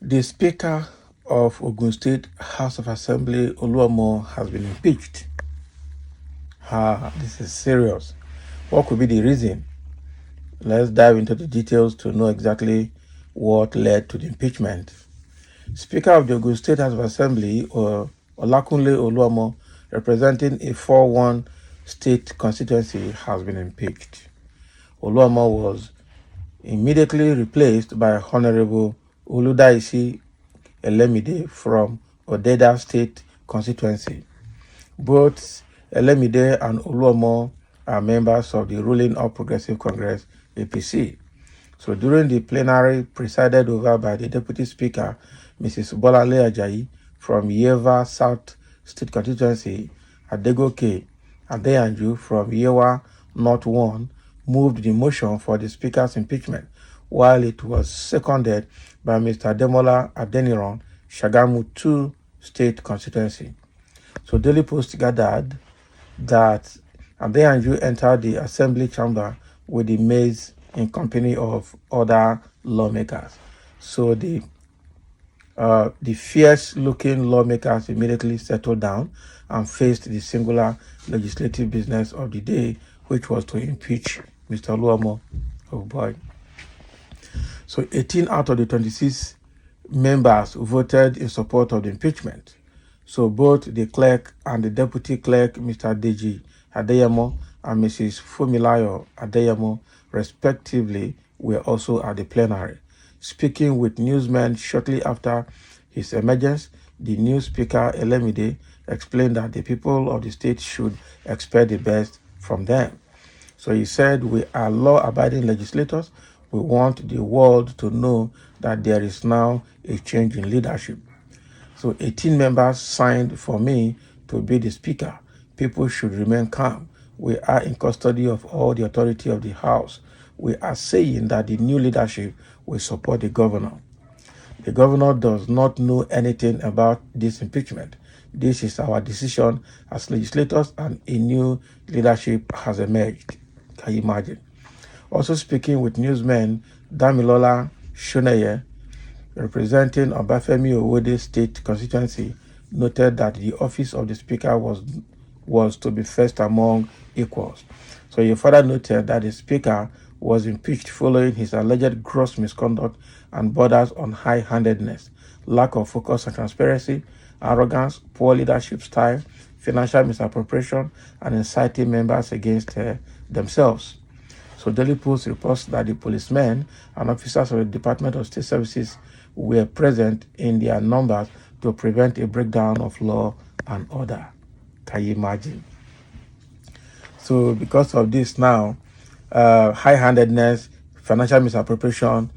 The Speaker of Ogun State House of Assembly, Oluomo, has been impeached. This is serious. What could be the reason? Let's dive into the details to know exactly what led to the impeachment. Speaker of the Ogun State House of Assembly, Olakunle Oluomo, representing a 4-1 state constituency, has been impeached. Oluomo was immediately replaced by Honorable Oludaisi Elemide from Odeda State constituency. Both Elemide and Oluomo are members of the ruling All Progressive Congress APC. So during the plenary presided over by the Deputy Speaker, Mrs. Bolale Ajayi from Yewa South State constituency, Adegoke Adeyanju from Yewa North 1 moved the motion for the Speaker's impeachment, while it was seconded by Mr. Demola Adeniran, Shagamu 2 State constituency. So Daily Post gathered that Adeyanju entered the assembly chamber with the maize in company of other lawmakers. So the fierce-looking lawmakers immediately settled down and faced the singular legislative business of the day, which was to impeach Mr. Oluomo. Oh boy. So 18 out of the 26 members voted in support of the impeachment. So both the clerk and the deputy clerk, Mr. Deji Adeyemo and Mrs. Fumilayo Adeyemo, respectively, were also at the plenary. Speaking with newsmen shortly after his emergence, the new Speaker Elemide explained that the people of the state should expect the best from them. So he said, "We are law-abiding legislators. We want the world to know that there is now a change in leadership. So 18 members signed for me to be the Speaker. People should remain calm. We are in custody of all the authority of the House. We are saying that the new leadership will support the governor. The governor does not know anything about this impeachment. This is our decision as legislators, and a new leadership has emerged." Can you imagine? Also speaking with newsmen, Damilola Shoneye, representing Obafemi Owode State constituency, noted that the office of the Speaker was to be first among equals. So he further noted that the Speaker was impeached following his alleged gross misconduct and borders on high-handedness, lack of focus and transparency, arrogance, poor leadership style, financial misappropriation, and inciting members against themselves. So Daily Post reports that the policemen and officers of the Department of State Services were present in their numbers to prevent a breakdown of law and order. Can you imagine? So because of this now, high-handedness, financial misappropriation,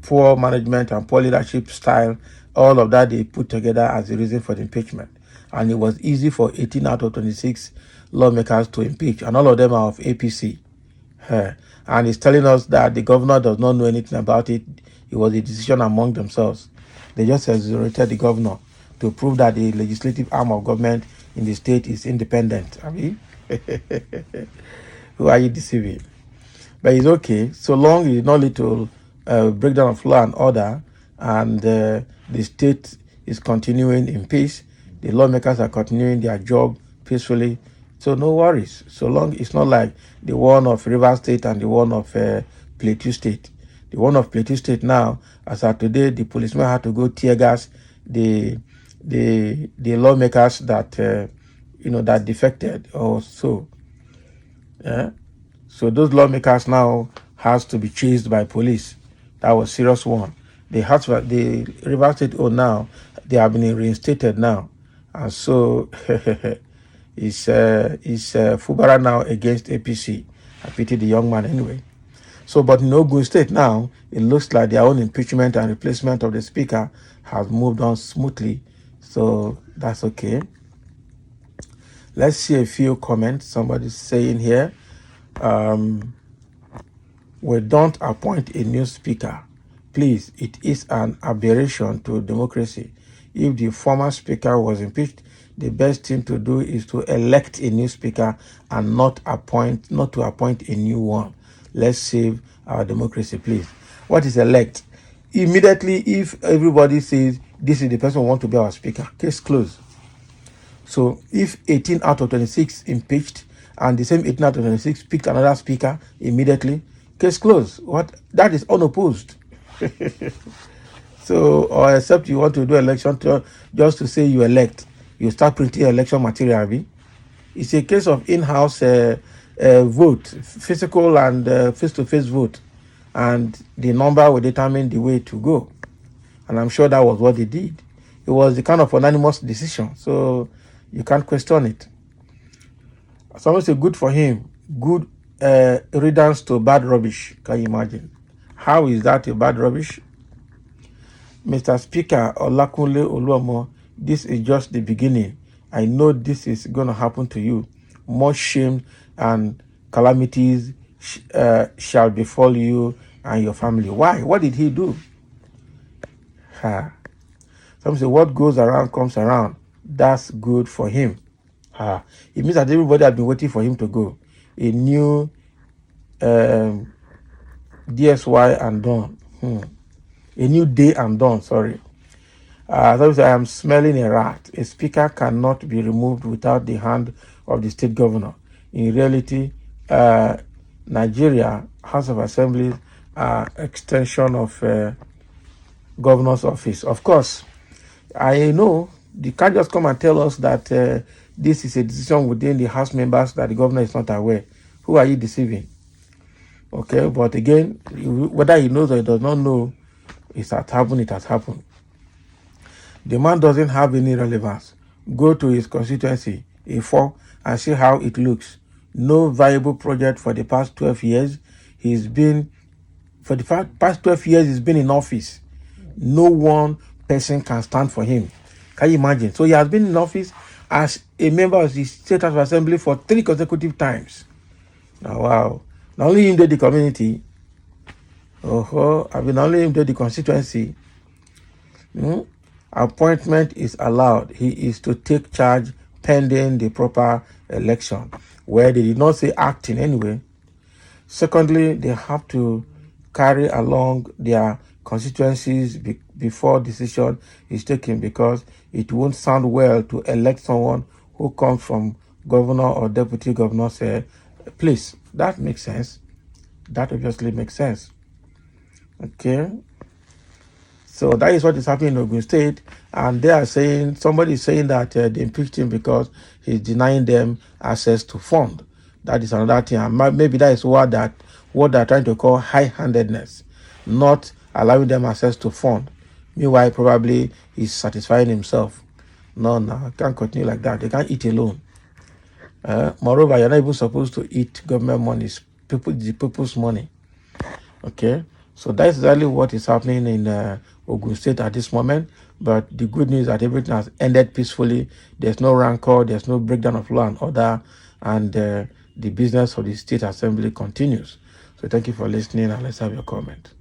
poor management, and poor leadership style, all of that they put together as the reason for the impeachment. And it was easy for 18 out of 26 lawmakers to impeach, and all of them are of APC. And he's telling us that the governor does not know anything about it. It was a decision among themselves. They just exonerated the governor to prove that the legislative arm of government in the state is independent. I mean, who are you deceiving? But it's okay, so long it did not lead to breakdown of law and order, and the state is continuing in peace. The lawmakers are continuing their job peacefully. So no worries, so long it's not like the one of Rivers State and the one of Plateau State. The one of Plateau State now, as of today, the policemen had to go tear gas the lawmakers that that defected or so. Yeah. So those lawmakers now has to be chased by police. That was serious one. The Rivers State now, they have been reinstated now, and so it's Fubara now against APC. I pity the young man anyway. So, but in Ogun State now, it looks like their own impeachment and replacement of the Speaker has moved on smoothly. So that's okay. Let's see a few comments. Somebody's saying here, we don't appoint a new Speaker. Please, it is an aberration to democracy. If the former Speaker was impeached, the best thing to do is to elect a new Speaker and not to appoint a new one. Let's save our democracy, please. What is elect? Immediately, if everybody says this is the person who wants to be our speaker, case closed. So if 18 out of 26 impeached and the same 18 out of 26 picked another speaker immediately, case closed. What? That is unopposed. So, or except you want to do election just to say you elect, you start printing election material. Abi? It's a case of in-house vote, physical and face-to-face vote, and the number will determine the way to go. And I'm sure that was what they did. It was the kind of unanimous decision, so you can't question it. Someone say good for him, good riddance to bad rubbish. Can you imagine? How is that a bad rubbish? Mr. Speaker Olakunle Oluomo, this is just the beginning. I know this is going to happen to you. More shame and calamities shall befall you and your family. Why? What did he do? Some say what goes around comes around. That's good for him. It means that everybody had been waiting for him to go. A new DSY and dawn. A new day and dawn, sorry. Some say I am smelling a rat. A speaker cannot be removed without the hand of the state governor. In reality, Nigeria, House of Assembly, extension of governor's office. Of course, I know they can't just come and tell us that this is a decision within the House members that the governor is not aware. Who are you deceiving? Okay, but again, whether he knows or he does not know, it has happened, it has happened. The man doesn't have any relevance. Go to his constituency, A4, and see how it looks. No viable project for the past 12 years. For the past 12 years, he's been in office. No one person can stand for him. Can you imagine? So he has been in office as a member of the State House of Assembly for 3 consecutive times. Now, wow. Not only him did the community. Not only him did the constituency. Appointment is allowed. He is to take charge pending the proper election, where they did not say acting anyway. Secondly, they have to carry along their constituencies before decision is taken, because it won't sound well to elect someone who comes from governor or deputy governor's place. That makes sense. That obviously makes sense. Okay. So that is what is happening in Ogun State, and they are saying, somebody is saying that they impeached him because he's denying them access to fund. That is another thing, and maybe that is what they're trying to call high-handedness, not allowing them access to fund. Meanwhile, probably he's satisfying himself. No, I can't continue like that. They can't eat alone. Moreover, you're not even supposed to eat government money, the people's money. Okay, so that's exactly what is happening in Ogun State at this moment. But the good news is that everything has ended peacefully. There's no rancor, there's no breakdown of law and order, and the business of the State Assembly continues. So thank you for listening, and let's have your comment.